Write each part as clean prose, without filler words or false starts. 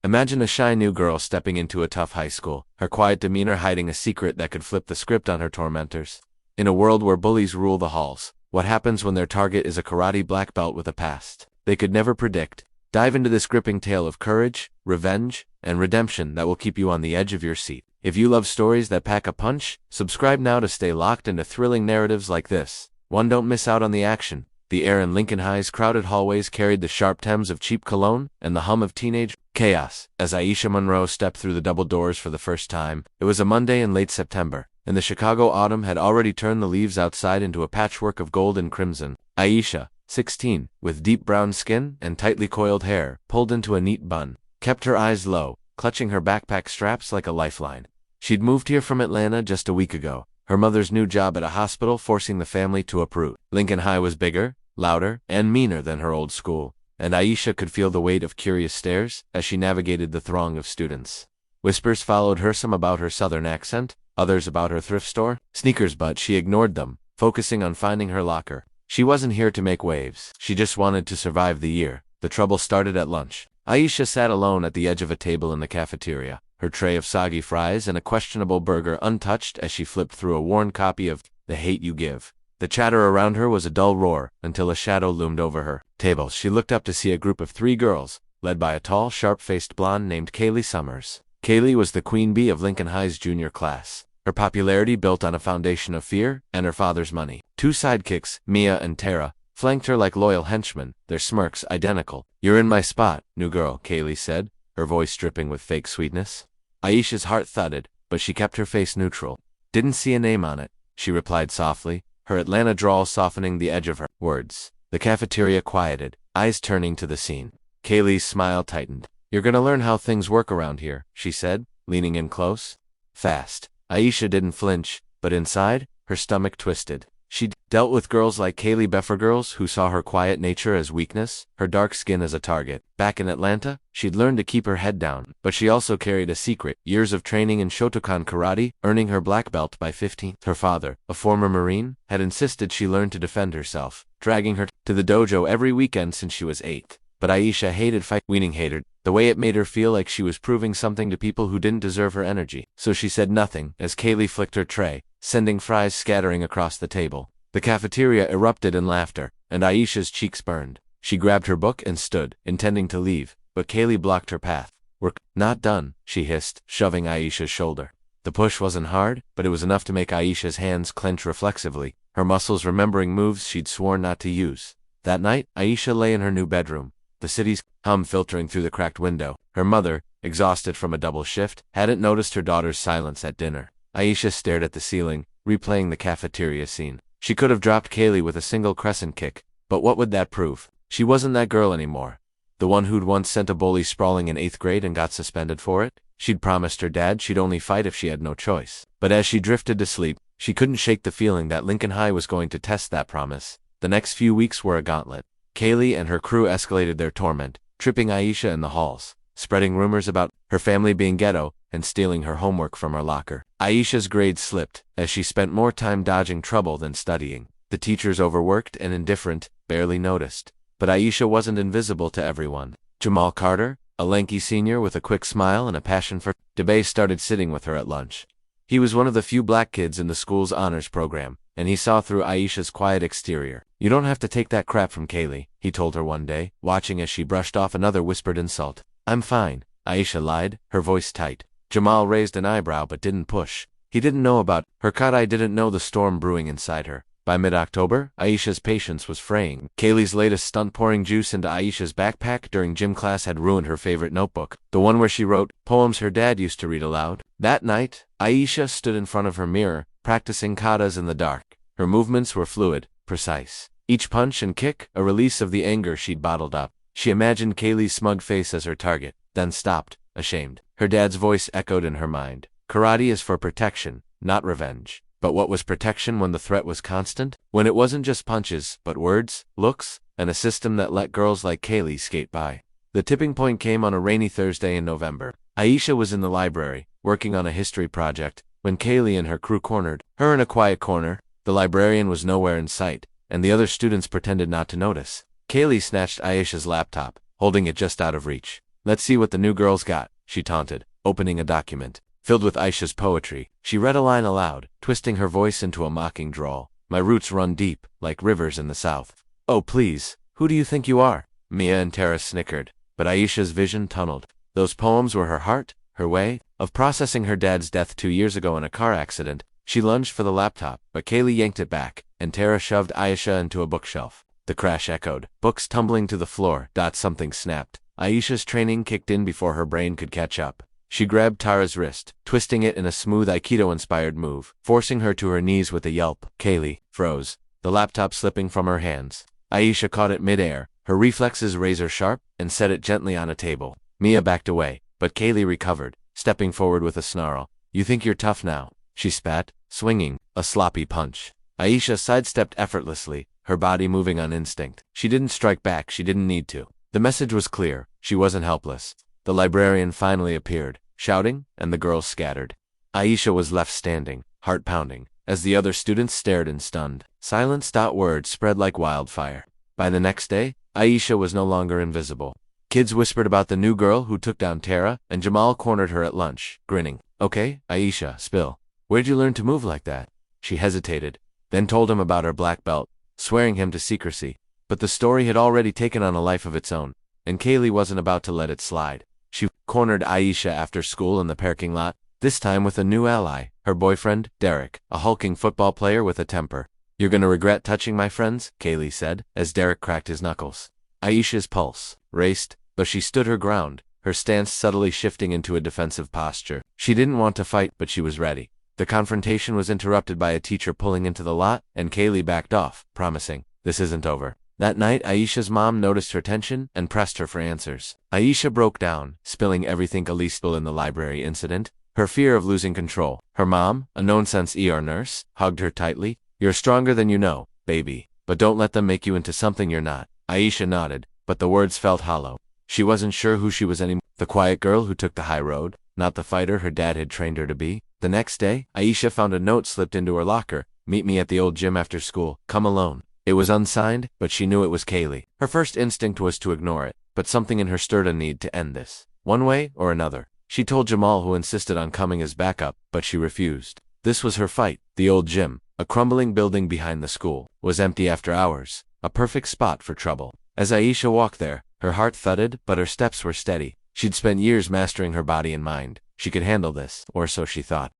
Imagine a shy new girl stepping into a tough high school, her quiet demeanor hiding a secret that could flip the script on her tormentors. In a world where bullies rule the halls, what happens when their target is a karate black belt with a past they could never predict? Dive into this gripping tale of courage, revenge, and redemption that will keep you on the edge of your seat. If you love stories that pack a punch, subscribe now to stay locked into thrilling narratives like this. Don't miss out on the action. The air in Lincoln High's crowded hallways carried the sharp Thames of cheap cologne and the hum of teenage chaos. As Aisha Monroe stepped through the double doors for the first time, it was a Monday in late September, and the Chicago autumn had already turned the leaves outside into a patchwork of gold and crimson. Aisha, 16, with deep brown skin and tightly coiled hair pulled into a neat bun, kept her eyes low, clutching her backpack straps like a lifeline. She'd moved here from Atlanta just a week ago, her mother's new job at a hospital forcing the family to uproot. Lincoln High was bigger, louder, and meaner than her old school, and Aisha could feel the weight of curious stares as she navigated the throng of students. Whispers followed her, some about her southern accent, others about her thrift store sneakers, but she ignored them, focusing on finding her locker. She wasn't here to make waves, she just wanted to survive the year. The trouble started at lunch. Aisha sat alone at the edge of a table in the cafeteria, her tray of soggy fries and a questionable burger untouched as she flipped through a worn copy of The Hate You Give. The chatter around her was a dull roar until a shadow loomed over her table. She looked up to see a group of 3 girls, led by a tall, sharp-faced blonde named Kaylee Summers. Kaylee was the queen bee of Lincoln High's junior class, her popularity built on a foundation of fear and her father's money. 2 sidekicks, Mia and Tara, flanked her like loyal henchmen, their smirks identical. "You're in my spot, new girl," Kaylee said, her voice dripping with fake sweetness. Aisha's heart thudded, but she kept her face neutral. "Didn't see a name on it," she replied softly, her Atlanta drawl softening the edge of her words. The cafeteria quieted, eyes turning to the scene. Kaylee's smile tightened. "You're gonna learn how things work around here," she said, leaning in close. Fast. Aisha didn't flinch, but inside, her stomach twisted. She'd dealt with girls like Kaylee Beffer, girls who saw her quiet nature as weakness, her dark skin as a target. Back in Atlanta, she'd learned to keep her head down, but she also carried a secret: years of training in Shotokan karate, earning her black belt by 15. Her father, a former Marine, had insisted she learn to defend herself, dragging her to the dojo every weekend since she was 8. But Aisha hated hated the way it made her feel like she was proving something to people who didn't deserve her energy. So she said nothing as Kaylee flicked her tray, sending fries scattering across the table. The cafeteria erupted in laughter, and Aisha's cheeks burned. She grabbed her book and stood, intending to leave, but Kaylee blocked her path. "We're not done," she hissed, shoving Aisha's shoulder. The push wasn't hard, but it was enough to make Aisha's hands clench reflexively, her muscles remembering moves she'd sworn not to use. That night, Aisha lay in her new bedroom, the city's hum filtering through the cracked window. Her mother, exhausted from a double shift, hadn't noticed her daughter's silence at dinner. Aisha stared at the ceiling, replaying the cafeteria scene. She could have dropped Kaylee with a single crescent kick, but what would that prove? She wasn't that girl anymore. The one who'd once sent a bully sprawling in 8th grade and got suspended for it? She'd promised her dad she'd only fight if she had no choice. But as she drifted to sleep, she couldn't shake the feeling that Lincoln High was going to test that promise. The next few weeks were a gauntlet. Kaylee and her crew escalated their torment, tripping Aisha in the halls, spreading rumors about her family being ghetto, and stealing her homework from her locker. Aisha's grades slipped, as she spent more time dodging trouble than studying. The teachers, overworked and indifferent, barely noticed. But Aisha wasn't invisible to everyone. Jamal Carter, a lanky senior with a quick smile and a passion for debate, started sitting with her at lunch. He was one of the few black kids in the school's honors program, and he saw through Aisha's quiet exterior. "You don't have to take that crap from Kaylee," he told her one day, watching as she brushed off another whispered insult. "I'm fine," Aisha lied, her voice tight. Jamal raised an eyebrow but didn't push. He didn't know about her cut. Didn't know the storm brewing inside her. By mid-October, Aisha's patience was fraying. Kaylee's latest stunt, pouring juice into Aisha's backpack during gym class, had ruined her favorite notebook, the one where she wrote poems her dad used to read aloud. That night, Aisha stood in front of her mirror, practicing katas in the dark. Her movements were fluid, precise. Each punch and kick, a release of the anger she'd bottled up. She imagined Kaylee's smug face as her target, then stopped, ashamed. Her dad's voice echoed in her mind. Karate is for protection, not revenge. But what was protection when the threat was constant? When it wasn't just punches, but words, looks, and a system that let girls like Kaylee skate by. The tipping point came on a rainy Thursday in November. Aisha was in the library, working on a history project, when Kaylee and her crew cornered her in a quiet corner. The librarian was nowhere in sight, and the other students pretended not to notice. Kaylee snatched Aisha's laptop, holding it just out of reach. Let's see what the new girl's got, she taunted, opening a document filled with Aisha's poetry. She read a line aloud, twisting her voice into a mocking drawl. My roots run deep, like rivers in the south. Oh please, who do you think you are? Mia and Tara snickered, but Aisha's vision tunneled. Those poems were her heart, her way of processing her dad's death 2 years ago in a car accident. She lunged for the laptop, but Kaylee yanked it back, and Tara shoved Aisha into a bookshelf. The crash echoed, books tumbling to the floor. Something snapped. Aisha's training kicked in before her brain could catch up. She grabbed Tara's wrist, twisting it in a smooth Aikido-inspired move, forcing her to her knees with a yelp. Kaylee froze, the laptop slipping from her hands. Aisha caught it mid-air, her reflexes razor-sharp, and set it gently on a table. Mia backed away, but Kaylee recovered, stepping forward with a snarl. You think you're tough now? She spat, swinging a sloppy punch. Aisha sidestepped effortlessly, her body moving on instinct. She didn't strike back, she didn't need to. The message was clear, she wasn't helpless. The librarian finally appeared, shouting, and the girls scattered. Aisha was left standing, heart pounding, as the other students stared in stunned silence. Word spread like wildfire. By the next day, Aisha was no longer invisible. Kids whispered about the new girl who took down Tara, and Jamal cornered her at lunch, grinning. Okay, Aisha, spill. Where'd you learn to move like that? She hesitated, then told him about her black belt, swearing him to secrecy. But the story had already taken on a life of its own, and Kaylee wasn't about to let it slide. She cornered Aisha after school in the parking lot, this time with a new ally, her boyfriend, Derek, a hulking football player with a temper. You're gonna regret touching my friends, Kaylee said, as Derek cracked his knuckles. Aisha's pulse raced, but she stood her ground, her stance subtly shifting into a defensive posture. She didn't want to fight, but she was ready. The confrontation was interrupted by a teacher pulling into the lot, and Kaylee backed off, promising, this isn't over. That night, Aisha's mom noticed her tension and pressed her for answers. Aisha broke down, spilling everything Elise spilled in the library incident, her fear of losing control. Her mom, a nonsense ER nurse, hugged her tightly. You're stronger than you know, baby, but don't let them make you into something you're not. Aisha nodded, but the words felt hollow. She wasn't sure who she was anymore. The quiet girl who took the high road, not the fighter her dad had trained her to be. The next day, Aisha found a note slipped into her locker. Meet me at the old gym after school. Come alone. It was unsigned, but she knew it was Kaylee. Her first instinct was to ignore it, but something in her stirred a need to end this. One way or another. She told Jamal, who insisted on coming as backup, but she refused. This was her fight. The old gym, a crumbling building behind the school, was empty after hours, a perfect spot for trouble. As Aisha walked there, her heart thudded, but her steps were steady. She'd spent years mastering her body and mind. She could handle this, or so she thought.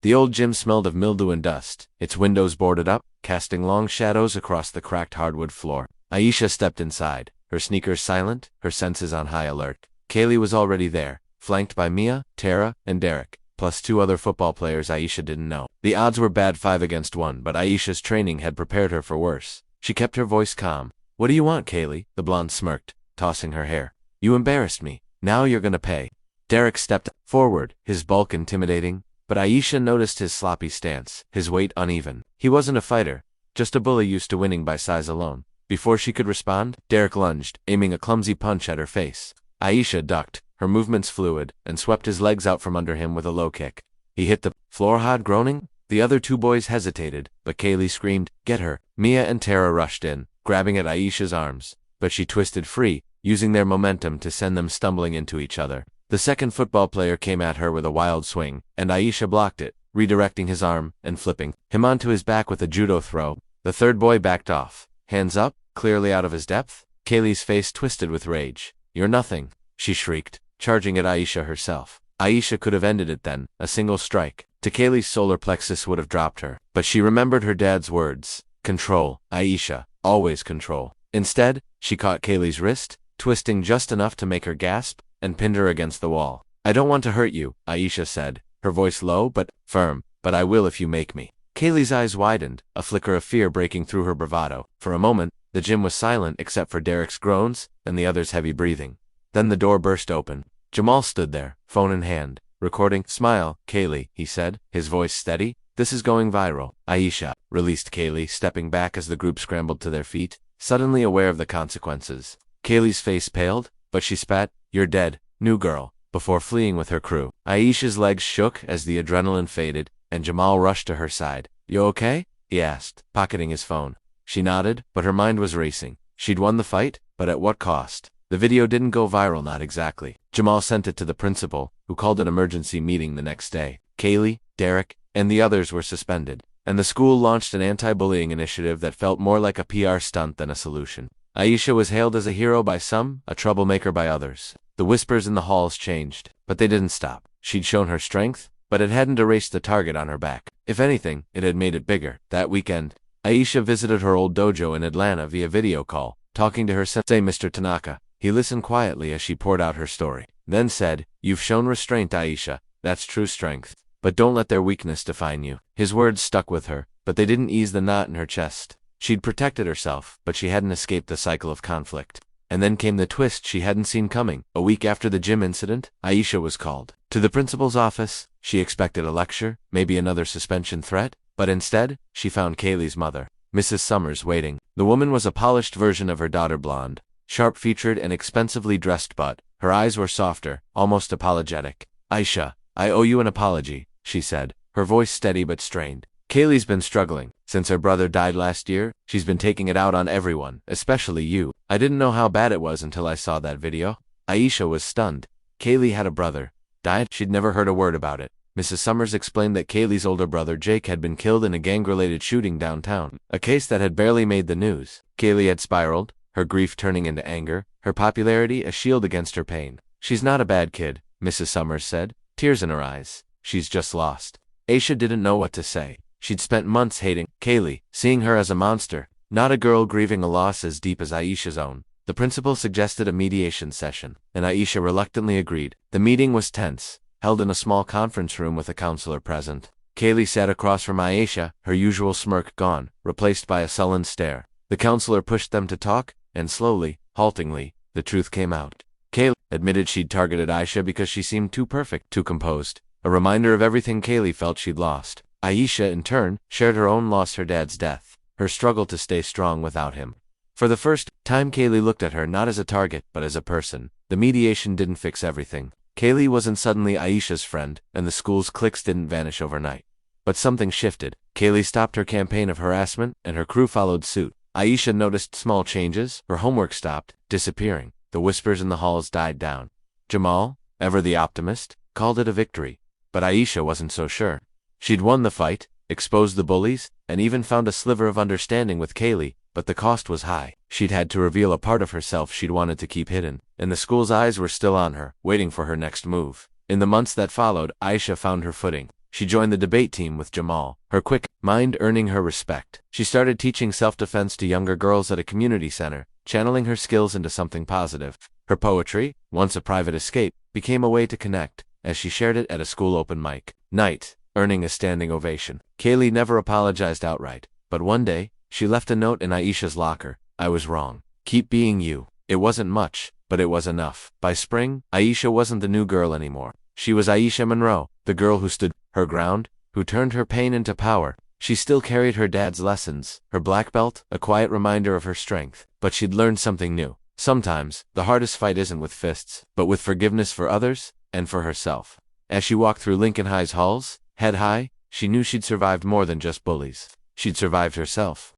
The old gym smelled of mildew and dust, its windows boarded up, casting long shadows across the cracked hardwood floor. Aisha stepped inside, her sneakers silent, her senses on high alert. Kaylee was already there, flanked by Mia, Tara, and Derek, plus 2 other football players Aisha didn't know. The odds were bad 5 against 1, but Aisha's training had prepared her for worse. She kept her voice calm. What do you want, Kaylee? The blonde smirked, tossing her hair. You embarrassed me. Now you're gonna pay. Derek stepped forward, his bulk intimidating, but Aisha noticed his sloppy stance, his weight uneven. He wasn't a fighter, just a bully used to winning by size alone. Before she could respond, Derek lunged, aiming a clumsy punch at her face. Aisha ducked, her movements fluid, and swept his legs out from under him with a low kick. He hit the floor hard, groaning. The other 2 boys hesitated, but Kaylee screamed, "Get her!" Mia and Tara rushed in, grabbing at Aisha's arms, but she twisted free, using their momentum to send them stumbling into each other. The second football player came at her with a wild swing, and Aisha blocked it, redirecting his arm and flipping him onto his back with a judo throw. The third boy backed off, hands up, clearly out of his depth. Kaylee's face twisted with rage. You're nothing, she shrieked, charging at Aisha herself. Aisha could have ended it then, a single strike. To Kaylee's solar plexus would have dropped her, but she remembered her dad's words. Control, Aisha, always control. Instead, she caught Kaylee's wrist, twisting just enough to make her gasp, and pinned her against the wall. I don't want to hurt you, Aisha said, her voice low but firm, but I will if you make me. Kaylee's eyes widened, a flicker of fear breaking through her bravado. For a moment, the gym was silent except for Derek's groans and the others' heavy breathing. Then the door burst open. Jamal stood there, phone in hand, recording. Smile, Kaylee, he said, his voice steady. This is going viral. Aisha, released Kaylee, stepping back as the group scrambled to their feet, suddenly aware of the consequences. Kaylee's face paled, but she spat, "You're dead, new girl," before fleeing with her crew. Aisha's legs shook as the adrenaline faded, and Jamal rushed to her side. You okay? He asked, pocketing his phone. She nodded, but her mind was racing. She'd won the fight, but at what cost? The video didn't go viral, not exactly. Jamal sent it to the principal, who called an emergency meeting the next day. Kaylee, Derek, and the others were suspended, and the school launched an anti-bullying initiative that felt more like a PR stunt than a solution. Aisha was hailed as a hero by some, a troublemaker by others. The whispers in the halls changed, but they didn't stop. She'd shown her strength, but it hadn't erased the target on her back. If anything, it had made it bigger. That weekend, Aisha visited her old dojo in Atlanta via video call, talking to her sensei, Mr. Tanaka. He listened quietly as she poured out her story, then said, "You've shown restraint, Aisha. That's true strength. But don't let their weakness define you." His words stuck with her, but they didn't ease the knot in her chest. She'd protected herself, but she hadn't escaped the cycle of conflict. And then came the twist she hadn't seen coming. A week after the gym incident, Aisha was called to the principal's office. She expected a lecture, maybe another suspension threat, but instead, she found Kaylee's mother, Mrs. Summers, waiting. The woman was a polished version of her daughter, blonde, sharp-featured and expensively dressed, but her eyes were softer, almost apologetic. "Aisha, I owe you an apology," she said, her voice steady but strained. "Kaylee's been struggling. Since her brother died last year, she's been taking it out on everyone, especially you. I didn't know how bad it was until I saw that video." Aisha was stunned. Kaylee had a brother. Died? She'd never heard a word about it. Mrs. Summers explained that Kaylee's older brother Jake had been killed in a gang-related shooting downtown, a case that had barely made the news. Kaylee had spiraled, her grief turning into anger, her popularity a shield against her pain. "She's not a bad kid," Mrs. Summers said, tears in her eyes. "She's just lost." Aisha didn't know what to say. She'd spent months hating Kaylee, seeing her as a monster, not a girl grieving a loss as deep as Aisha's own. The principal suggested a mediation session, and Aisha reluctantly agreed. The meeting was tense, held in a small conference room with a counselor present. Kaylee sat across from Aisha, her usual smirk gone, replaced by a sullen stare. The counselor pushed them to talk, and slowly, haltingly, the truth came out. Kaylee admitted she'd targeted Aisha because she seemed too perfect, too composed, a reminder of everything Kaylee felt she'd lost. Aisha, in turn, shared her own loss, her dad's death, her struggle to stay strong without him. For the first time, Kaylee looked at her not as a target, but as a person. The mediation didn't fix everything. Kaylee wasn't suddenly Aisha's friend, and the school's cliques didn't vanish overnight. But something shifted. Kaylee stopped her campaign of harassment, and her crew followed suit. Aisha noticed small changes. Her homework stopped disappearing. The whispers in the halls died down. Jamal, ever the optimist, called it a victory. But Aisha wasn't so sure. She'd won the fight, exposed the bullies, and even found a sliver of understanding with Kaylee, but the cost was high. She'd had to reveal a part of herself she'd wanted to keep hidden, and the school's eyes were still on her, waiting for her next move. In the months that followed, Aisha found her footing. She joined the debate team with Jamal, her quick mind earning her respect. She started teaching self-defense to younger girls at a community center, channeling her skills into something positive. Her poetry, once a private escape, became a way to connect, as she shared it at a school open mic night, earning a standing ovation. Kaylee never apologized outright, but one day, she left a note in Aisha's locker. "I was wrong. Keep being you." It wasn't much, but it was enough. By spring, Aisha wasn't the new girl anymore. She was Aisha Monroe, the girl who stood her ground, who turned her pain into power. She still carried her dad's lessons, her black belt, a quiet reminder of her strength, but she'd learned something new. Sometimes, the hardest fight isn't with fists, but with forgiveness for others, and for herself. As she walked through Lincoln High's halls, head high, she knew she'd survived more than just bullies. She'd survived herself.